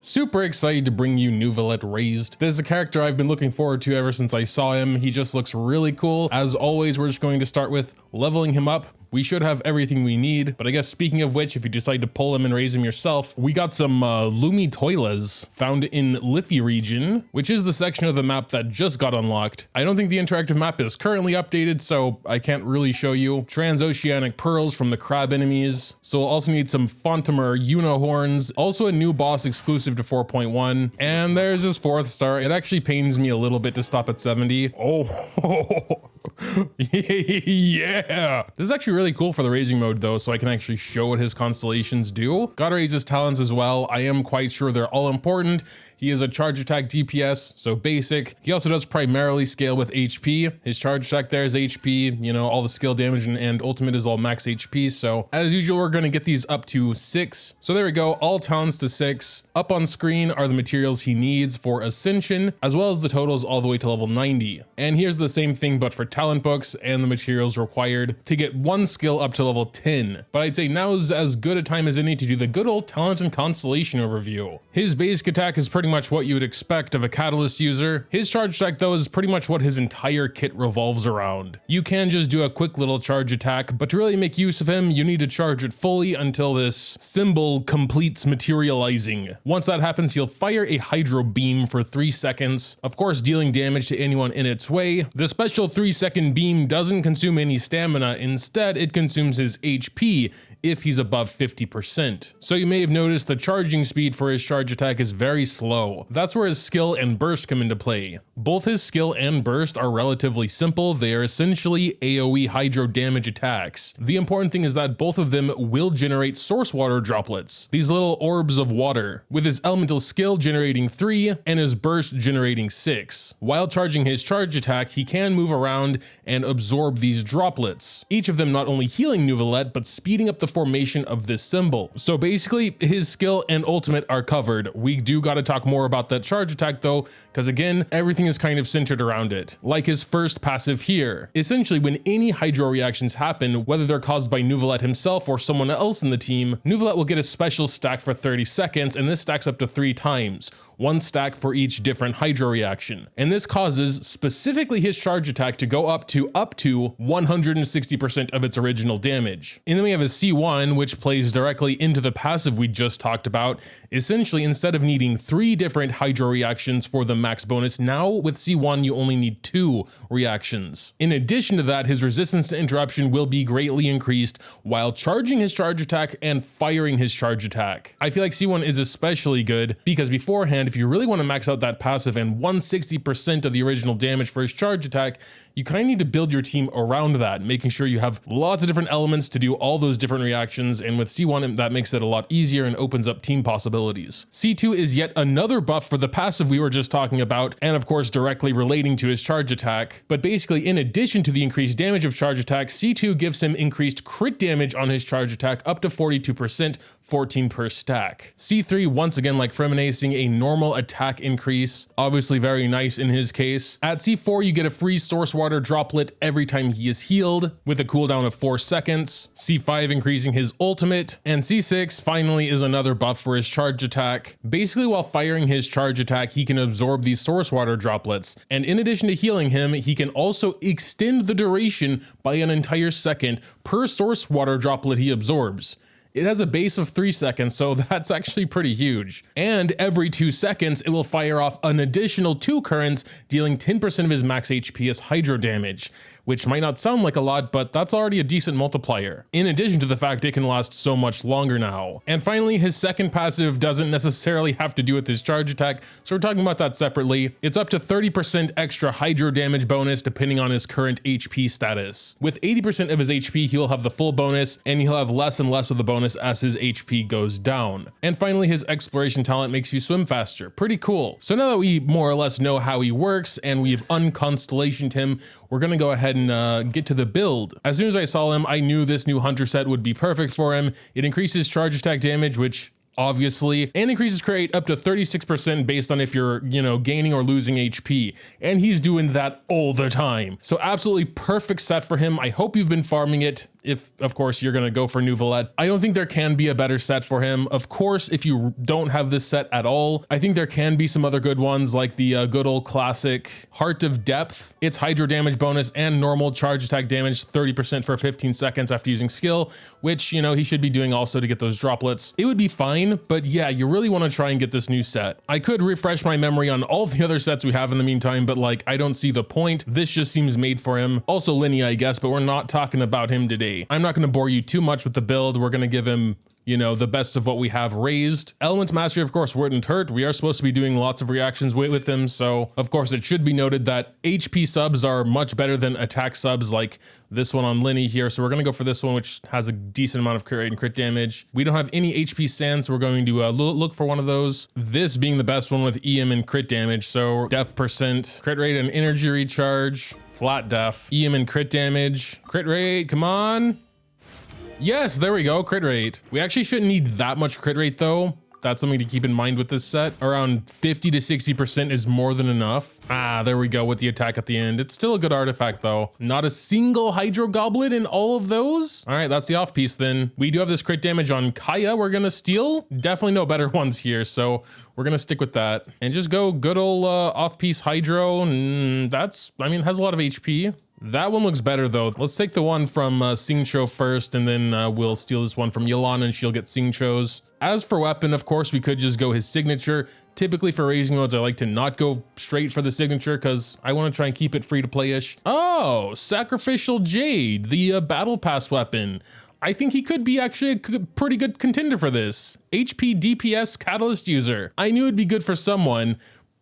Super excited to bring you Neuvillette Raised. This is a character I've been looking forward to ever since I saw him. He just looks really cool. As always, we're just going to start with leveling him up. We should have everything we need, but I guess speaking of which, if you decide to pull him and raise him yourself, we got some Lumi Toilas found in Liffey region, which is the section of the map that just got unlocked. I don't think the interactive map is currently updated, so I can't really show you. Transoceanic pearls from the crab enemies. So we'll also need some Fontamer Unihorns, also a new boss exclusive to 4.1. And there's his 4th star. It actually pains me a little bit to stop at 70. Oh, yeah. This is actually really cool for the raising mode though, so I can actually show what his constellations do. Gotta raise his talents as well. I am quite sure they're all important. He is a charge attack DPS, so basic. He also does primarily scale with HP. His charge attack there is HP, you know, all the skill damage and ultimate is all max HP. So as usual, we're gonna get these up to 6. So there we go, all talents to 6. Up on screen are the materials he needs for Ascension, as well as the totals all the way to level 90. And here's the same thing, but for talent books and the materials required to get one skill up to level 10. But I'd say now is as good a time as any to do the good old talent and constellation overview. His basic attack is pretty much what you would expect of a catalyst user. His charge attack though is pretty much what his entire kit revolves around. You can just do a quick little charge attack, but to really make use of him, you need to charge it fully until this symbol completes materializing. Once that happens, he'll fire a hydro beam for 3 seconds, of course dealing damage to anyone in its way. The special 3-second beam doesn't consume any stamina, instead it consumes his HP if he's above 50%. So you may have noticed the charging speed for his charge attack is very slow. That's where his skill and burst come into play. Both his skill and burst are relatively simple. They are essentially AoE hydro damage attacks. The important thing is that both of them will generate source water droplets, these little orbs of water, with his elemental skill generating 3 and his burst generating 6. While charging his charge attack, he can move around and absorb these droplets, each of them not only healing Neuvillette, but speeding up the formation of this symbol. So basically, his skill and ultimate are covered. We do gotta talk more about that charge attack though, because again, everything is kind of centered around it. Like his first passive here. Essentially, when any hydro reactions happen, whether they're caused by Neuvillette himself or someone else in the team, Neuvillette will get a special stack for 30 seconds, and this stacks up to 3 times. 1 stack for each different hydro reaction. And this causes specifically his charge attack to go up to 160% of its original damage. And then we have a C1, which plays directly into the passive we just talked about. Essentially, instead of needing 3 different hydro reactions for the max bonus, now with C1 you only need 2 reactions. In addition to that, his resistance to interruption will be greatly increased while charging his charge attack and firing his charge attack. I feel like C1 is especially good because beforehand, if you really want to max out that passive and 160% of the original damage for his charge attack, you kind of need to build your team around that, making sure you have lots of different elements to do all those different reactions, and with C1 that makes it a lot easier and opens up team possibilities. C2 is yet another buff for the passive we were just talking about, and of course directly relating to his charge attack. But basically, in addition to the increased damage of charge attack, C2 gives him increased crit damage on his charge attack up to 42%, 14 per stack. C3, once again like Fremine, seeing a normal attack increase, obviously very nice in his case. At C4, you get a free source water droplet every time he is healed, with a cooldown of 4 seconds. C5 increasing his ultimate, and C6 finally is another buff for his charge attack. Basically, while firing his charge attack, he can absorb these source water droplets, and in addition to healing him, he can also extend the duration by an entire second per source water droplet he absorbs. It has a base of 3 seconds, so that's actually pretty huge. And every 2 seconds, it will fire off an additional 2 currents, dealing 10% of his max HP as hydro damage, which might not sound like a lot, but that's already a decent multiplier, in addition to the fact it can last so much longer now. And finally, his second passive doesn't necessarily have to do with his charge attack, so we're talking about that separately. It's up to 30% extra hydro damage bonus depending on his current HP status. With 80% of his HP, he'll have the full bonus, and he'll have less and less of the bonus as his HP goes down. And finally, his exploration talent makes you swim faster. Pretty cool. So now that we more or less know how he works and we've unconstellationed him, we're gonna go ahead and get to the build. As soon as I saw him, I knew this new hunter set would be perfect for him. It increases charge attack damage, which obviously, and increases crit rate up to 36% based on if you're, gaining or losing HP. And he's doing that all the time. So absolutely perfect set for him. I hope you've been farming it. if of course you're gonna go for Neuvillette. I don't think there can be a better set for him. Of course, if you don't have this set at all, I think there can be some other good ones, like the good old classic Heart of Depth. It's hydro damage bonus and normal charge attack damage 30% for 15 seconds after using skill, which, you know, he should be doing also to get those droplets. It would be fine, but yeah, you really want to try and get this new set. I could refresh my memory on all the other sets we have in the meantime, but like, I don't see the point. This just seems made for him. Also Linny, I guess, but we're not talking about him today. I'm not going to bore you too much with the build. We're going to give him, you know, the best of what we have raised. Elements Mastery, of course, wouldn't hurt. We are supposed to be doing lots of reactions with him, so of course it should be noted that HP subs are much better than attack subs like this one on Linny here, so we're gonna go for this one, which has a decent amount of crit rate and crit damage. We don't have any HP sands, so we're going to look for one of those. This being the best one with EM and crit damage, so def percent, crit rate and energy recharge, flat def, EM and crit damage, crit rate, come on. Yes, there we go, crit rate. We actually shouldn't need that much crit rate though. That's something to keep in mind with this set. Around 50 to 60% is more than enough. Ah, there we go with the attack at the end. It's still a good artifact though. Not a single Hydro Goblet in all of those. All right, that's the off piece then. We do have this crit damage on Kaya we're gonna steal. Definitely no better ones here, so we're gonna stick with that. And just go good old off piece Hydro. That's, I mean, it has a lot of HP. That one looks better though. Let's take the one from Xingqiu first, and then we'll steal this one from Yelan and she'll get Xingqiu's. As for weapon, of course, we could just go his signature. Typically for raising modes, I like to not go straight for the signature because I want to try and keep it free to play-ish. Oh, Sacrificial Jade, the battle pass weapon. I think he could be actually a pretty good contender for this. HP DPS Catalyst user. I knew it'd be good for someone.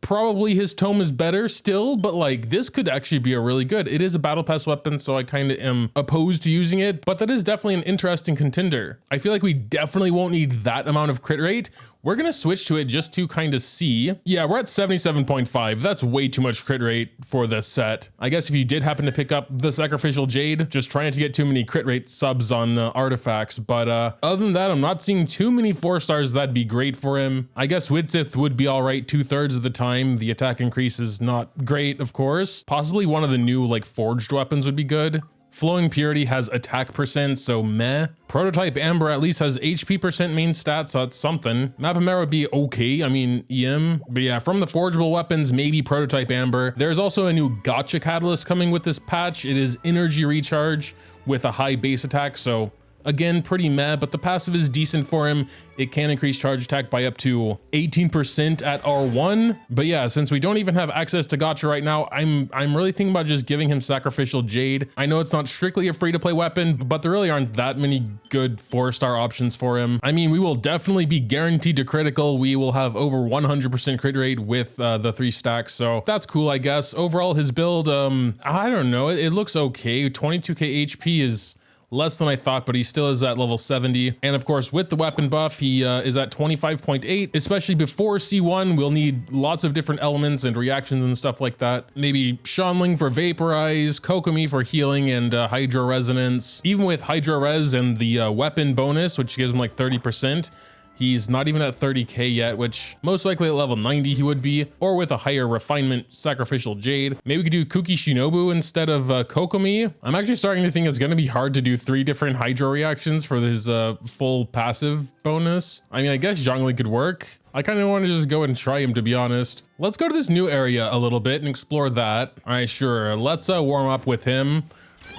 Probably his tome is better still, but like this could actually be a really good. It is a battle pass weapon, so I kind of am opposed to using it, but that is definitely an interesting contender. I feel like we definitely won't need that amount of crit rate. We're gonna switch to it just to kind of see. Yeah, we're at 77.5. That's way too much crit rate for this set. I guess if you did happen to pick up the Sacrificial Jade, just trying to get too many crit rate subs on artifacts. But other than that, I'm not seeing too many 4 stars that'd be great for him. I guess Widsith would be all right 2/3 of the time. The attack increase is not great, of course. Possibly one of the new like forged weapons would be good. Flowing Purity has attack percent, so meh. Prototype Amber at least has HP percent main stats, so that's something. Mapamera would be okay, I mean EM. But yeah, from the forgeable weapons, maybe Prototype Amber. There's also a new Gotcha Catalyst coming with this patch. It is Energy Recharge with a high base attack, so again, pretty meh, but the passive is decent for him. It can increase charge attack by up to 18% at R1. But yeah, since we don't even have access to Gotcha right now, I'm really thinking about just giving him Sacrificial Jade. I know it's not strictly a free-to-play weapon, but there really aren't that many good 4-star options for him. I mean, we will definitely be guaranteed to critical. We will have over 100% crit rate with the 3 stacks, so that's cool, I guess. Overall, his build, I don't know, it looks okay. 22k HP is less than I thought, but he still is at level 70. And of course, with the weapon buff, he is at 25.8, especially before C1. We'll need lots of different elements and reactions and stuff like that. Maybe Shanling for Vaporize, Kokomi for healing and Hydro Resonance. Even with Hydro Res and the weapon bonus, which gives him like 30%, he's not even at 30k yet, which most likely at level 90 he would be, or with a higher refinement Sacrificial Jade. Maybe we could do Kuki Shinobu instead of Kokomi. I'm actually starting to think it's gonna be hard to do 3 different Hydro reactions for his full passive bonus. I mean, I guess Zhongli could work. I kind of want to just go and try him, to be honest. Let's go to this new area a little bit and explore that. All right, sure, let's warm up with him.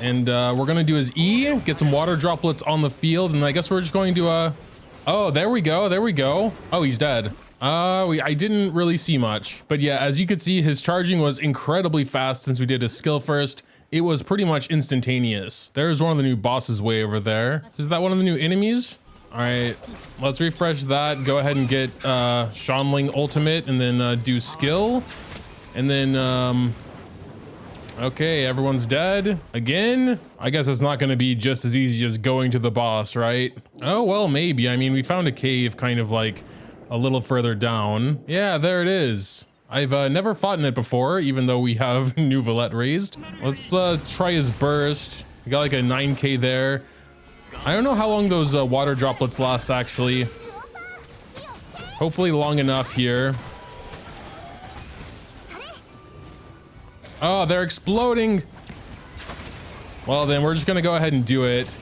And we're gonna do his E, get some water droplets on the field, and I guess we're just going to oh, there we go, there we go. Oh, he's dead. I didn't really see much. But yeah, as you could see, his charging was incredibly fast since we did his skill first. It was pretty much instantaneous. There's one of the new bosses way over there. Is that one of the new enemies? All right, let's refresh that. Go ahead and get Shanling ultimate and then do skill. And then, okay, everyone's dead. Again? I guess it's not gonna be just as easy as going to the boss, right? Oh, well, maybe. I mean, we found a cave kind of like a little further down. Yeah, there it is. I've never fought in it before, even though we have Neuvillette raised. Let's try his burst. We got like a 9k there. I don't know how long those water droplets last, actually. Hopefully long enough here. Oh, they're exploding. Well, then we're just gonna go ahead and do it.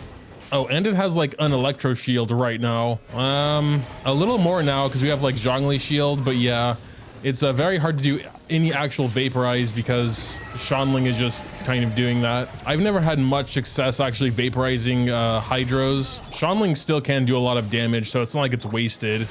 Oh, and it has like an electro shield right now. A little more now because we have like Zhongli shield, but yeah, it's very hard to do any actual vaporize because Shanling is just kind of doing that. I've never had much success actually vaporizing hydros. Shanling still can do a lot of damage, so it's not like it's wasted.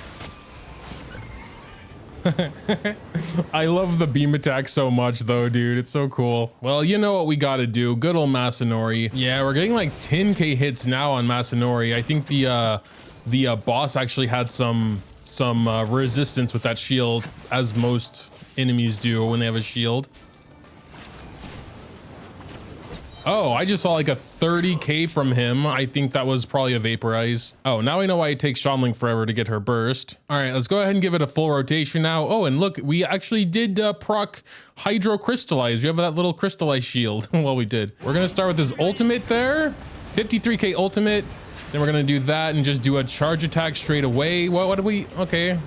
I love the beam attack so much though, dude. It's so cool. Well, you know what we gotta do. Good old Masanori. Yeah, we're getting like 10k hits now on Masanori. I think the boss actually had some resistance with that shield, as most enemies do when they have a shield. Oh, I just saw like a 30k from him. I think that was probably a vaporize. Oh, now I know why it takes Shanling forever to get her burst. All right, let's go ahead and give it a full rotation now. Oh, and look, we actually did proc Hydro Crystallize. We have that little crystallize shield. Well, we did. We're gonna start with his ultimate there. 53k ultimate. Then we're gonna do that and just do a charge attack straight away. What do we, okay.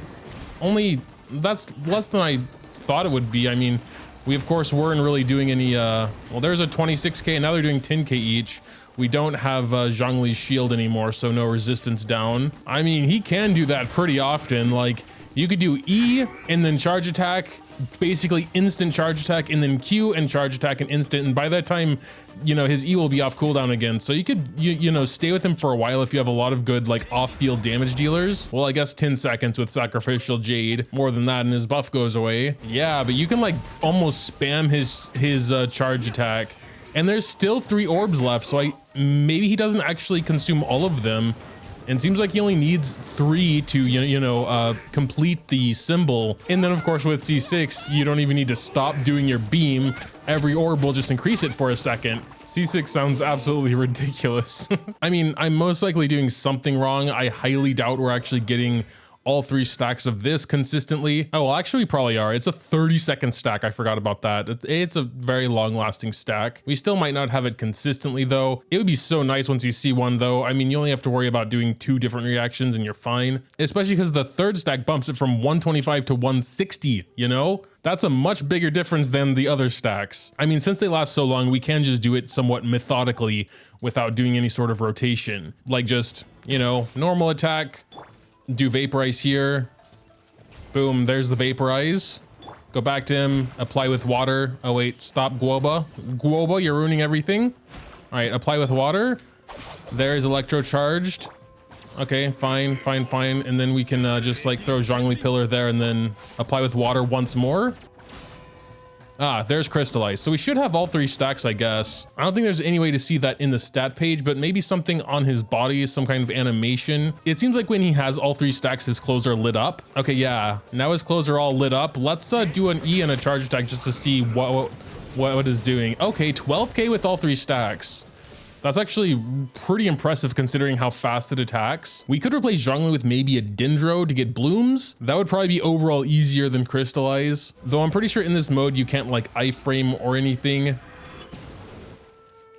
Only, that's less than I thought it would be. I mean, we of course weren't really doing any, well, there's a 26k and now they're doing 10k each. We don't have Zhongli's shield anymore, so no resistance down. I mean, he can do that pretty often. Like, you could do E and then charge attack, basically instant charge attack, and then Q and charge attack and instant. And by that time, you know, his E will be off cooldown again. So you could, you know, stay with him for a while if you have a lot of good, like, off-field damage dealers. Well, I guess 10 seconds with Sacrificial Jade. More than that and his buff goes away. Yeah, but you can, like, almost spam his charge attack. And there's still 3 orbs left, so maybe he doesn't actually consume all of them. And seems like he only needs 3 to, complete the symbol. And then of course with C6, you don't even need to stop doing your beam. Every orb will just increase it for a second. C6 sounds absolutely ridiculous. I mean, I'm most likely doing something wrong. I highly doubt we're actually getting all 3 stacks of this consistently. Oh, well, actually we probably are. It's a 30-second stack. I forgot about that. It's a very long-lasting stack. We still might not have it consistently though. It would be so nice once you see one though. I mean, you only have to worry about doing 2 different reactions and you're fine. Especially because the 3rd stack bumps it from 125 to 160, you know? That's a much bigger difference than the other stacks. I mean, since they last so long, we can just do it somewhat methodically without doing any sort of rotation. Like just, you know, normal attack, do vaporize here. Boom, there's the vaporize. Go back to him, apply with water. Oh wait, stop Guoba. Guoba, you're ruining everything. All right, apply with water. There's electro charged. Okay, fine, fine, fine. And then we can just like throw Zhongli Pillar there and then apply with water once more. Ah, there's crystallized. So we should have all 3 stacks, I guess. I don't think there's any way to see that in the stat page, but maybe something on his body, some kind of animation. It seems like when he has all 3 stacks, his clothes are lit up. Okay, yeah, now his clothes are all lit up. Let's do an E and a charge attack just to see what it's doing. Okay, 12k with all 3 stacks. That's actually pretty impressive considering how fast it attacks. We could replace Zhongli with maybe a Dendro to get blooms. That would probably be overall easier than Crystallize. Though I'm pretty sure in this mode you can't like iframe or anything.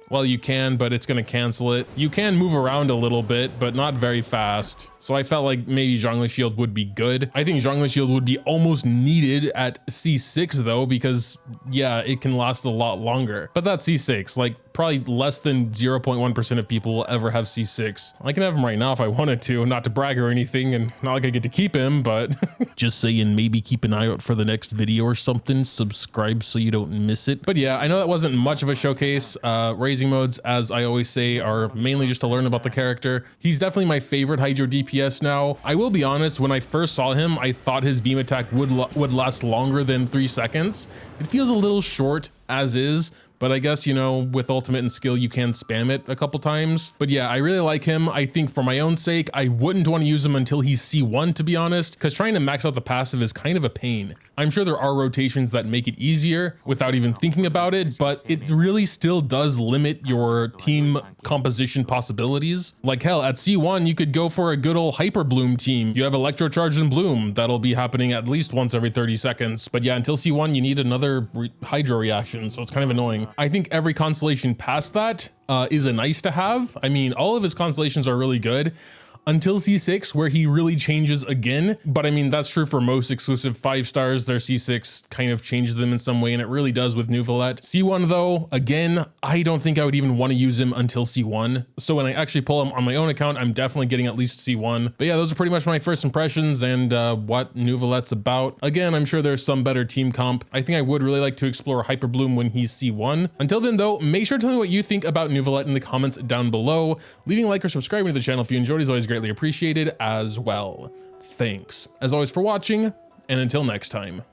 Well, you can, but it's gonna cancel it. You can move around a little bit, but not very fast. So I felt like maybe Zhongli Shield would be good. I think Zhongli Shield would be almost needed at C6 though, because yeah, it can last a lot longer. But that's C6, like probably less than 0.1% of people will ever have C6. I can have him right now if I wanted to, not to brag or anything, and not like I get to keep him, but just saying, maybe keep an eye out for the next video or something. Subscribe so you don't miss it. But yeah, I know that wasn't much of a showcase. Raising modes, as I always say, are mainly just to learn about the character. He's definitely my favorite Hydro DPS now. I will be honest, when I first saw him, I thought his beam attack would last longer than 3 seconds. It feels a little short as is, but I guess, you know, with ultimate and skill, you can spam it a couple times. But yeah, I really like him. I think for my own sake, I wouldn't want to use him until he's C1, to be honest, because trying to max out the passive is kind of a pain. I'm sure there are rotations that make it easier without even thinking about it, but it really still does limit your team composition possibilities. Like hell, at C1, you could go for a good old Hyper Bloom team. You have Electro Charge and Bloom. That'll be happening at least once every 30 seconds. But yeah, until C1, you need another Hydro reaction, so it's kind of annoying. I think every Constellation past that is a nice to have. I mean, all of his Constellations are really good until C6, where he really changes again. But I mean, that's true for most exclusive 5 stars. Their C6 kind of changes them in some way, and it really does with Neuvillette. C1 though, again, I don't think I would even want to use him until C1. So when I actually pull him on my own account, I'm definitely getting at least C1. But yeah, those are pretty much my first impressions and what Neuvillette's about. Again, I'm sure there's some better team comp. I think I would really like to explore Hyper Bloom when he's C1. Until then though, make sure to tell me what you think about Neuvillette in the comments down below. Leaving a like or subscribing to the channel if you enjoyed is always greatly appreciated as well. Thanks, as always, for watching, and until next time.